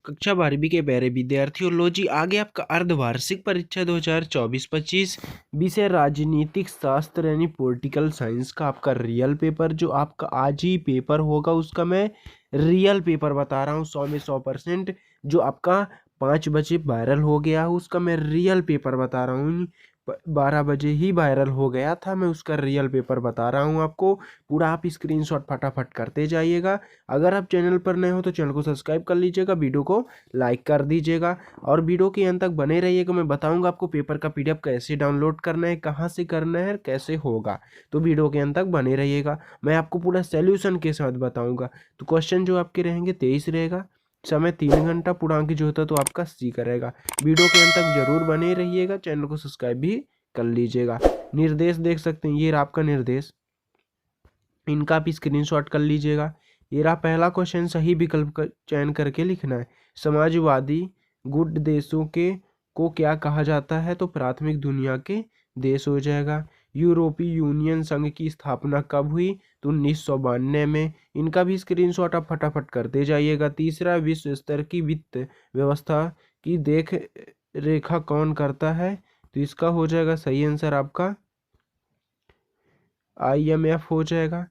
कक्षा 12वीं के प्यारे विद्यार्थियों, लो जी आ गया आपका अर्धवार्षिक परीक्षा 2024-25 विषय राजनीतिक शास्त्र यानी पॉलिटिकल साइंस का आपका रियल पेपर। जो आपका आज ही पेपर होगा उसका मैं रियल पेपर बता रहा हूँ 100 में 100%। जो आपका 5 बजे वायरल हो गया उसका मैं रियल पेपर बता रहा हूँ। 12 बजे ही वायरल हो गया था, मैं उसका रियल पेपर बता रहा हूँ आपको। पूरा आप स्क्रीनशॉट फटाफट करते जाइएगा। अगर आप चैनल पर नए हो तो चैनल को सब्सक्राइब कर लीजिएगा, वीडियो को लाइक कर दीजिएगा और वीडियो के अंत तक बने रहिएगा। मैं बताऊंगा आपको पेपर का पीडीएफ कैसे डाउनलोड करना है, कहाँ से करना है, कैसे होगा। तो वीडियो के अंत तक बने रहिएगा, मैं आपको पूरा सॉल्यूशन के साथ बताऊंगा। तो क्वेश्चन जो आपके रहेंगे 23 रहेगा, समय 3 घंटा, पूर्णांक जो होता है तो आपका सी करेगा। वीडियो के अंत तक जरूर बने रहिएगा, चैनल को सब्सक्राइब भी कर लीजिएगा। निर्देश देख सकते हैं, ये रहा आपका निर्देश, इनका आप स्क्रीनशॉट कर लीजिएगा। ये रहा पहला क्वेश्चन, सही विकल्प का चयन करके लिखना है। समाजवादी गुट देशों के को क्या कहा जाता है, तो प्राथमिक दुनिया के देश हो जाएगा। यूरोपीय यूनियन संघ की स्थापना कब हुई, तो 1992 में। इनका भी स्क्रीनशॉट आप फटाफट करते जाइएगा। तीसरा, विश्व स्तर की वित्त व्यवस्था की देख रेखा कौन करता है, तो इसका हो जाएगा सही आंसर आपका IMF हो जाएगा।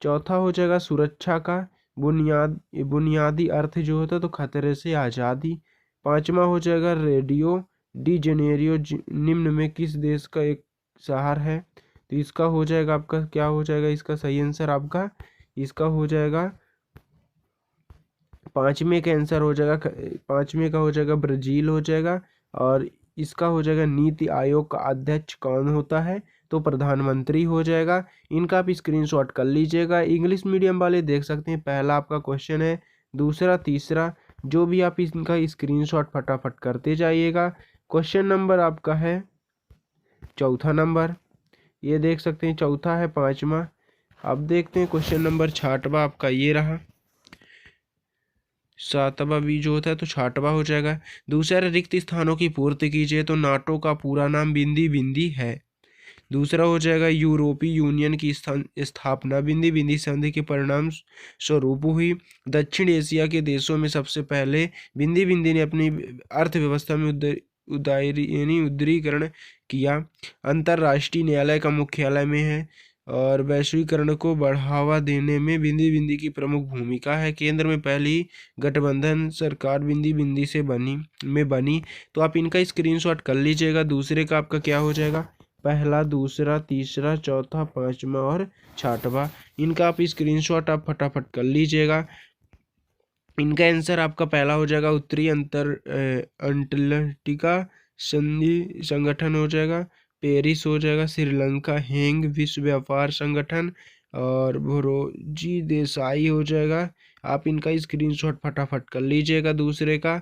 चौथा हो जाएगा सुरक्षा का बुनियादी अर्थ जो होता है तो खतरे से आज़ादी। पांचवा हो जाएगा रेडियो डी जेनेरियो निम्न में किस देश का एक शहर है, तो इसका हो जाएगा आपका क्या हो जाएगा, इसका सही आंसर आपका इसका हो जाएगा पांचवें का आंसर हो जाएगा, पांचवें का हो जाएगा ब्राजील हो जाएगा। और इसका हो जाएगा नीति आयोग का अध्यक्ष कौन होता है, तो प्रधानमंत्री हो जाएगा। इनका आप स्क्रीनशॉट कर लीजिएगा। इंग्लिश मीडियम वाले देख सकते हैं, पहला आपका क्वेश्चन है, दूसरा तीसरा जो भी आप इनका स्क्रीनशॉट फटाफट करते जाइएगा। क्वेश्चन नंबर आपका है चौथा नंबर, ये देख सकते हैं चौथा है पांचवा। अब देखते हैं क्वेश्चन नंबर छठवा आपका ये रहा, सातवां भी जो होता है तो छठवां हो जाएगा। दूसरा, रिक्त स्थानों की पूर्ति कीजिए, तो नाटो का पूरा नाम बिंदी बिंदी है। दूसरा हो जाएगा यूरोपीय यूनियन की स्थापना बिंदी बिंदी संधि के परिणाम स्वरूप हुई। दक्षिण एशिया के देशों में सबसे पहले बिंदी बिंदी ने अपनी अर्थव्यवस्था में उदारीकरण किया। अंतर्राष्ट्रीय न्यायालय का मुख्यालय में है और वैश्वीकरण को बढ़ावा देने में बिंदी बिंदी की प्रमुख भूमिका है। केंद्र में पहली गठबंधन सरकार बिंदी बिंदी से बनी। तो आप इनका स्क्रीनशॉट कर लीजिएगा। दूसरे का आपका क्या हो जाएगा, पहला, दूसरा, तीसरा, चौथा, पांचवा और छठवा। इनका आप स्क्रीनशॉट आप फटाफट कर लीजिएगा। इनका आंसर आपका पहला हो जाएगा उत्तरी अंटार्कटिका संधि संगठन हो जाएगा, पेरिस हो जाएगा, श्रीलंका हेंग विश्व व्यापार संगठन और भोरोजी देसाई हो जाएगा। आप इनका स्क्रीनशॉट फटाफट कर लीजिएगा। दूसरे का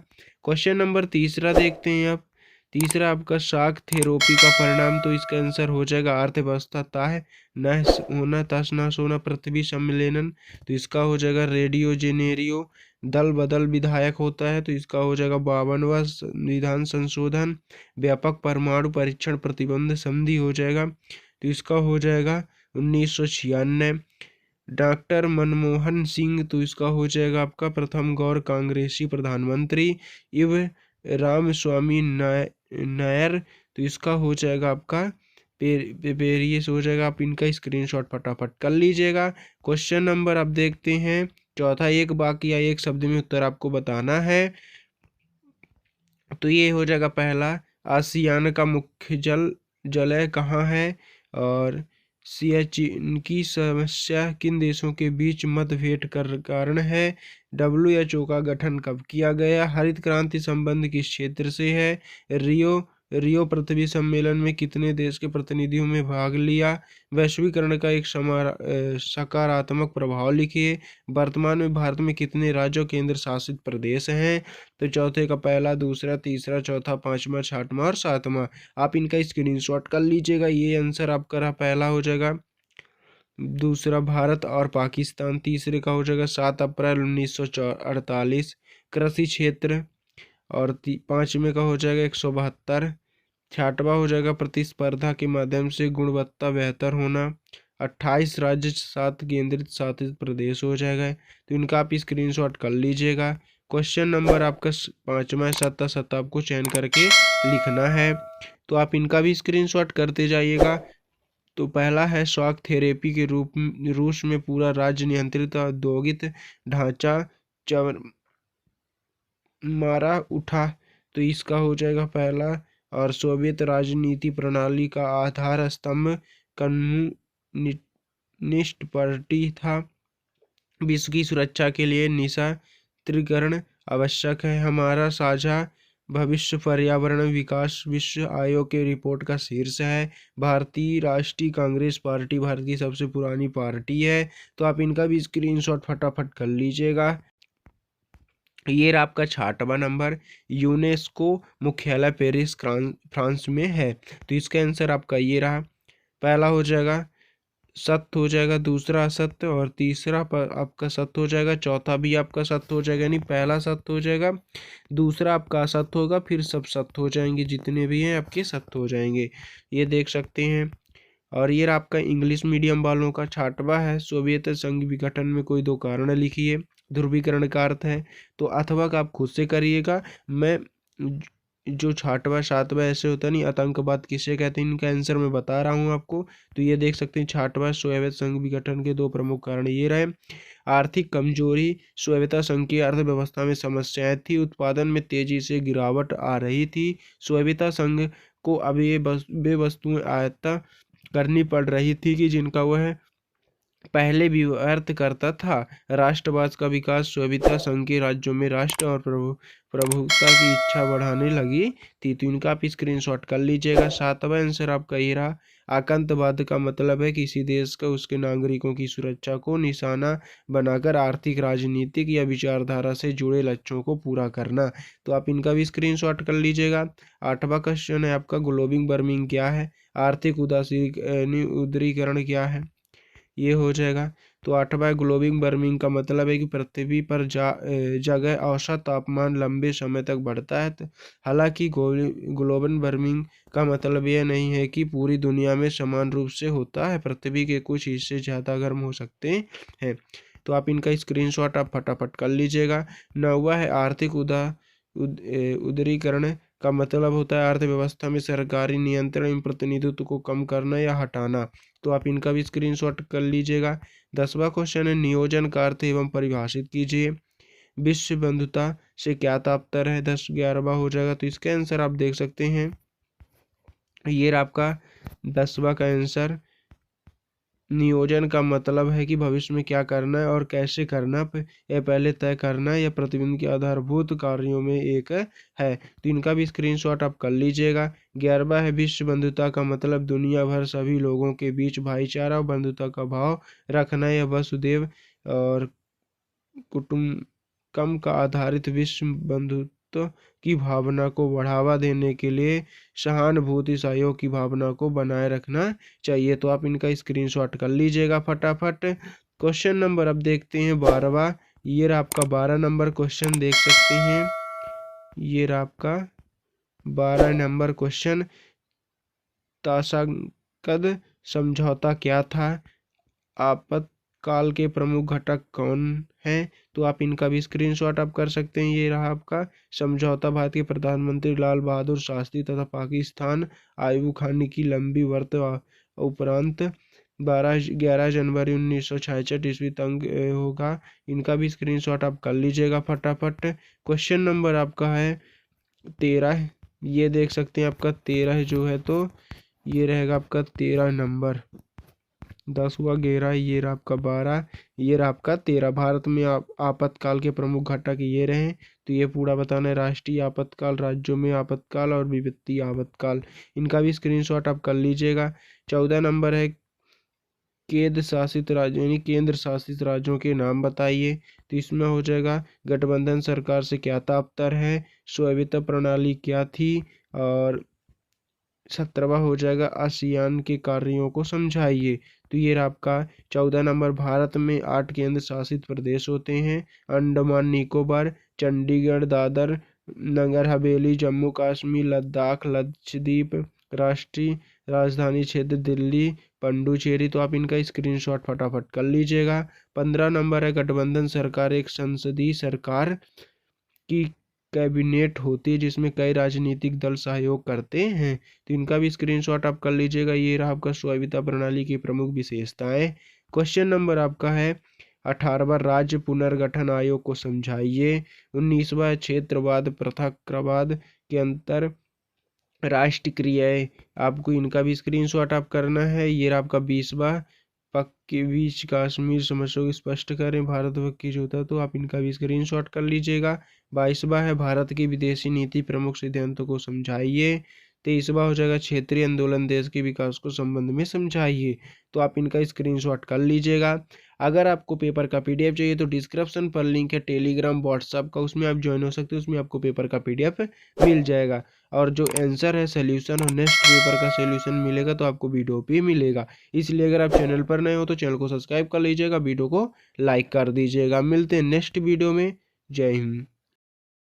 क्वेश्चन नंबर तीसरा देखते हैं आप। तीसरा आपका शाक थेरेपी का परिणाम, तो इसका आंसर हो जाएगा अर्थव्यवस्था तह न होना तस नस होना पृथ्वी सम्मेलन, तो इसका हो जाएगा रेडियो जेनेरियो। दल बदल विधायक होता है, तो इसका हो जाएगा 52वां संविधान संशोधन। व्यापक परमाणु परीक्षण प्रतिबंध संधि हो जाएगा, तो इसका हो जाएगा 1996। डॉक्टर मनमोहन सिंह, तो इसका हो जाएगा आपका प्रथम गौर कांग्रेसी प्रधानमंत्री। इव रामस्वामी नायर, तो इसका हो जाएगा आपका पेरिस हो जाएगा। आप इनका स्क्रीनशॉट फटाफट कर लीजिएगा। क्वेश्चन नंबर आप देखते हैं चौथा, एक वाक्य या एक शब्द में उत्तर आपको बताना है। तो ये हो जाएगा पहला, आसियान का मुख्य जलय कहाँ है, और सियाचिन की समस्या किन देशों के बीच मतभेद कर कारण है। WHO का गठन कब किया गया। हरित क्रांति संबंध किस क्षेत्र से है। रियो पृथ्वी सम्मेलन में कितने देश के प्रतिनिधियों में भाग लिया। वैश्वीकरण का एक सकारात्मक प्रभाव लिखिए। वर्तमान में भारत में कितने राज्य केंद्र शासित प्रदेश हैं। तो चौथे का पहला, दूसरा, तीसरा, चौथा, पांचवा, छठवां और सातवां। आप इनका स्क्रीनशॉट कर लीजिएगा। ये आंसर आपका पहला हो जाएगा। दूसरा भारत और पाकिस्तान। तीसरे का हो जाएगा 7 अप्रैल 1948 कृषि क्षेत्र। और पांचवें का हो जाएगा 172। छठवां हो जाएगा प्रतिस्पर्धा के माध्यम से गुणवत्ता बेहतर होना। 28 राज्य 7 केंद्रित शासित प्रदेश हो जाएगा। तो इनका आप स्क्रीनशॉट कर लीजिएगा। क्वेश्चन नंबर आपका पाँचवा है, सत्ता सत्ता आपको चयन करके लिखना है। तो आप इनका भी स्क्रीनशॉट करते जाइएगा। तो पहला है शॉक थेरेपी के रूप रूस में पूरा राज्य नियंत्रित औद्योगिक ढांचा मारा उठा। तो इसका हो जाएगा पहला। और सोवियत राजनीति प्रणाली का आधार स्तंभ कम्युनिस्ट पार्टी था। विश्व की सुरक्षा के लिए निशस्त्रीकरण आवश्यक है। हमारा साझा भविष्य पर्यावरण विकास विश्व आयोग के रिपोर्ट का शीर्ष है। भारतीय राष्ट्रीय कांग्रेस पार्टी भारत की सबसे पुरानी पार्टी है। तो आप इनका भी स्क्रीनशॉट फटाफट कर लीजिएगा। ये रहा आपका 6वां नंबर। यूनेस्को मुख्यालय पेरिस फ्रांस में है। तो इसका आंसर आपका ये रहा। पहला हो जाएगा सत्य हो जाएगा, दूसरा असत्य और तीसरा पर आपका सत्य हो जाएगा, चौथा भी आपका सत्य हो जाएगा। यानी पहला सत्य हो जाएगा, दूसरा आपका असत्य होगा, फिर सब सत्य हो जाएंगे, जितने भी हैं आपके सत्य हो जाएंगे। ये देख सकते हैं। और ये रहा आपका इंग्लिश मीडियम वालों का 6वां है। सोवियत संघ विघटन में कोई दो कारण लिखिए। ध्रुवीकरण का अर्थ है। तो अथवा का आप खुद से करिएगा। मैं जो 6वां 7वां ऐसे होता नहीं, आतंकवाद किसे कहते हैं, इनका आंसर मैं बता रहा हूँ आपको। तो ये देख सकते हैं 6वां सोवियत संघ विघटन के दो प्रमुख कारण ये रहे। आर्थिक कमजोरी, सोवियत संघ की अर्थव्यवस्था में समस्याएं थी, उत्पादन में तेजी से गिरावट आ रही थी। सोवियत संघ को अब ये वे वस्तुएं आयात करनी पड़ रही थी कि जिनका वह पहले भी व्यर्थ करता था। राष्ट्रवाद का विकास सोवियत संघ के राज्यों में राष्ट्र और प्रभुता की इच्छा बढ़ाने लगी थी। तो इनका आप स्क्रीनशॉट कर लीजिएगा। 7वां आंसर आपका ये रहा। आतंकवाद का मतलब है किसी देश का उसके नागरिकों की सुरक्षा को निशाना बनाकर आर्थिक, राजनीतिक या विचारधारा से जुड़े लक्ष्यों को पूरा करना। तो आप इनका भी स्क्रीनशॉट कर लीजिएगा। 8वां क्वेश्चन है आपका ग्लोबल वार्मिंग क्या है, आर्थिक उदारीकरण क्या है, ये हो जाएगा। तो 8वां ग्लोबल वार्मिंग का मतलब है कि पृथ्वी पर जगह औसत तापमान लंबे समय तक बढ़ता है। हालांकि ग्लोबल वार्मिंग का मतलब यह नहीं है कि पूरी दुनिया में समान रूप से होता है। पृथ्वी के कुछ हिस्से ज़्यादा गर्म हो सकते हैं। तो आप इनका स्क्रीनशॉट आप फटाफट कर लीजिएगा। 9वां है आर्थिक उदारीकरण का मतलब होता है अर्थव्यवस्था में सरकारी नियंत्रण एवं प्रतिनिधित्व को कम करना या हटाना। तो आप इनका भी स्क्रीनशॉट कर लीजिएगा। 10वां क्वेश्चन है नियोजन का अर्थ एवं परिभाषित कीजिए। विश्व बंधुता से क्या तात्पर्य है। 10 11वां हो जाएगा। तो इसका आंसर आप देख सकते हैं। ये आपका 10वां का आंसर। नियोजन का मतलब है कि भविष्य में क्या करना है और कैसे करना यह पहले तय करना या प्रतिबंध के आधारभूत कार्यों में एक है। तो इनका भी स्क्रीनशॉट आप कर लीजिएगा। 11वां है विश्व बंधुता का मतलब दुनिया भर सभी लोगों के बीच भाईचारा और बंधुता का भाव रखना या वसुदेव और कुटुंबकम का आधारित विश्व बंधुत्व की भावना को बढ़ावा देने के लिए सहानुभूति सहयोग की भावना को बनाए रखना चाहिए। तो आप इनका स्क्रीनशॉट कर लीजिएगा फटाफट। क्वेश्चन नंबर अब देखते हैं 12वां। ये रहा आपका 12 नंबर क्वेश्चन देख सकते हैं। ये रहा आपका 12 नंबर क्वेश्चन। ताशकंद समझौता क्या था, आपातकाल के प्रमुख घटक कौन हैं। तो आप इनका भी स्क्रीनशॉट आप कर सकते हैं। ये रहा आपका समझौता भारत के प्रधानमंत्री लाल बहादुर शास्त्री तथा पाकिस्तान आयूब खान की लंबी वर्त उपरांत 11 जनवरी 1966 ईस्वी तक होगा। इनका भी स्क्रीनशॉट आप कर लीजिएगा फटाफट। क्वेश्चन नंबर आपका है 13। ये देख सकते हैं आपका 13 जो है, तो ये रहेगा आपका 13 नंबर। 10 हुआ 11, ये रहा आपका 12, ये रहा आपका 13। भारत में आपातकाल के प्रमुख घटक ये रहे। तो ये पूरा बताना है। राष्ट्रीय आपातकाल, राज्यों में आपातकाल और वित्तीय आपातकाल। इनका भी स्क्रीनशॉट आप कर लीजिएगा। 14 नंबर है केंद्र शासित राज्यों यानी केंद्र शासित राज्यों के नाम बताइए। तो इसमें हो जाएगा गठबंधन सरकार से क्या तात्पर्य है, स्वायत्त प्रणाली क्या थी, और 17वां हो जाएगा आसियान के कार्यों को समझाइए। तो ये रहा आपका 14 नंबर। भारत में 8 केंद्र शासित प्रदेश होते हैं। अंडमान निकोबार, चंडीगढ़, दादर नगर हवेली, जम्मू कश्मीर, लद्दाख, लक्षद्वीप, राष्ट्रीय राजधानी क्षेत्र दिल्ली, पंडुचेरी। तो आप इनका स्क्रीनशॉट फटाफट कर लीजिएगा। 15 नंबर है गठबंधन सरकार एक संसदीय सरकार की कैबिनेट होती है जिसमें कई राजनीतिक दल सहयोग करते हैं। तो इनका भी स्क्रीनशॉट आप कर लीजिएगा। ये रहा आपका स्वायत्ता प्रणाली की प्रमुख विशेषताएं। क्वेश्चन नंबर आपका है 18वां राज्य पुनर्गठन आयोग को समझाइए। 19वां क्षेत्रवाद पृथकवाद के अंतर राष्ट्रीय क्रियाएं, आपको इनका भी स्क्रीनशॉट आप करना है। ये रहा आपका 20वां पक के बीच कश्मीर समस्या को स्पष्ट करें, भारत व की जो था, तो आप इनका भी स्क्रीनशॉट कर लीजिएगा। 22वां है भारत की विदेशी नीति प्रमुख सिद्धांतों को समझाइए। 23वां हो जाएगा क्षेत्रीय आंदोलन देश के विकास को संबंध में समझाइए। तो आप इनका स्क्रीनशॉट कर लीजिएगा। अगर आपको पेपर का पीडीएफ चाहिए तो डिस्क्रिप्शन पर लिंक है टेलीग्राम व्हाट्सएप का, उसमें आप ज्वाइन हो सकते हैं, उसमें आपको पेपर का पीडीएफ मिल जाएगा। और जो आंसर है सोल्यूशन और नेक्स्ट पेपर का सोल्यूशन मिलेगा तो आपको वीडियो पे मिलेगा। इसलिए अगर आप चैनल पर नए हो तो चैनल को सब्सक्राइब कर लीजिएगा, वीडियो को लाइक कर दीजिएगा। मिलते हैं नेक्स्ट वीडियो में। जय हिंद।